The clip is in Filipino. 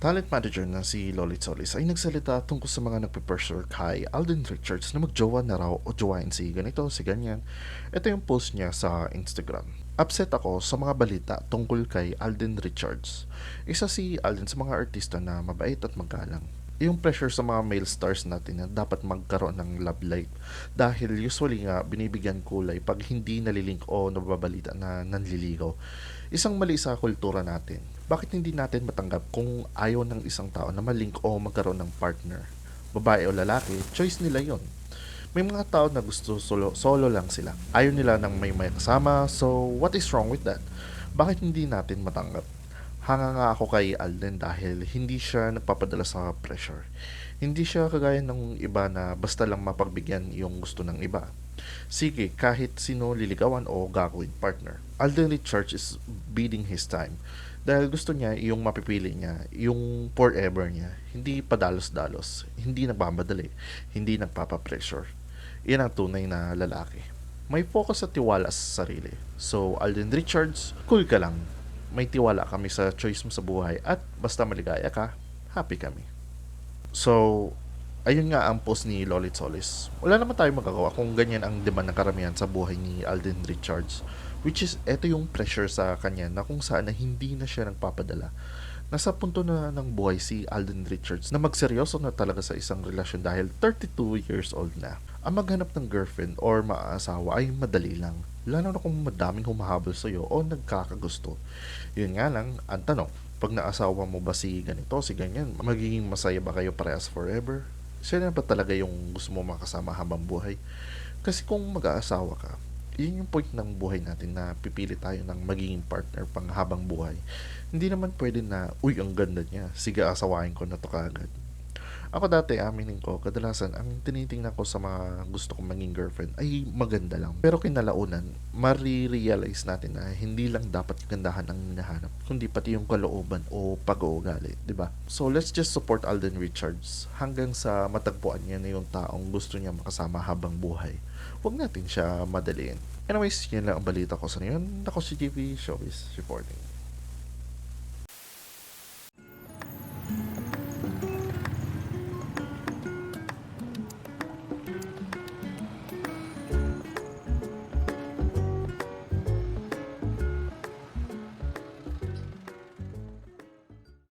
Talent manager na si Lolit Solis ay nagsalita tungkol sa mga nagpe-pressure kay Alden Richards na magjowa na raw o jowain si ganito, si ganyan. Ito yung post niya sa Instagram. Upset ako sa mga balita tungkol kay Alden Richards. Isa si Alden sa mga artista na mabait at magalang. Yung pressure sa mga male stars natin na dapat magkaroon ng love life dahil usually nga binibigyan kulay pag hindi nalilink o nababalita na nanliligaw. Isang mali sa kultura natin. Bakit hindi natin matanggap kung ayaw ng isang tao na malink o magkaroon ng partner? Babae o lalaki, choice nila yon. May mga tao na gusto solo lang sila. Ayaw nila ng may kasama, so what is wrong with that? Bakit hindi natin matanggap? Hanga nga ako kay Alden dahil hindi siya nagpapadala sa pressure. Hindi siya kagaya ng iba na basta lang mapagbigyan yung gusto ng iba. Sige, kahit sino liligawan o gagawin partner. Alden Richards is biding his time. Dahil gusto niya yung mapipili niya, yung forever niya. Hindi padalos-dalos, hindi nagmamadali, hindi nagpapapressure. Yan ang tunay na lalaki. May focus at tiwala sa sarili. So, Alden Richards, cool ka lang. May tiwala kami sa choice mo sa buhay at basta maligaya ka, happy kami. So, ayun nga ang post ni Lolit Solis. Wala naman tayong magagawa kung ganyan ang demand ng karamihan sa buhay ni Alden Richards. Which is, eto yung pressure sa kanya na kung saan na hindi na siya nagpapadala. Nasa punto na ng buhay si Alden Richards na magseryoso na talaga sa isang relasyon dahil 32 years old na. Ang maghanap ng girlfriend or maasawa ay madali lang. Lalo na kung madaming humahabol sa'yo o nagkakagusto. Yun nga lang, ang tanong, pag naasawa mo ba si ganito, si ganyan, magiging masaya ba kayo parehas forever? Siya na ba talaga yung gusto mo makasama habang buhay? Kasi kung mag-aasawa ka, yun yung point ng buhay natin na pipili tayo ng magiging partner pang habang buhay. Hindi naman pwede na, uy, ang ganda niya, sige asawain ko na to kaagad. Ako dati, aminin ko, kadalasan, ang tinitingnan ko sa mga gusto kong maging girlfriend ay maganda lang. Pero kinalaunan, marirealize natin na hindi lang dapat gandahan ang hinahanap, kundi pati yung kalooban o pag-uugali, di ba? So, let's just support Alden Richards hanggang sa matagpuan niya na yung taong gusto niya makasama habang buhay. Huwag natin siya madaliin. Anyways, yan lang ang balita ko sa ngayon. Ako si JP Showbiz Reporting.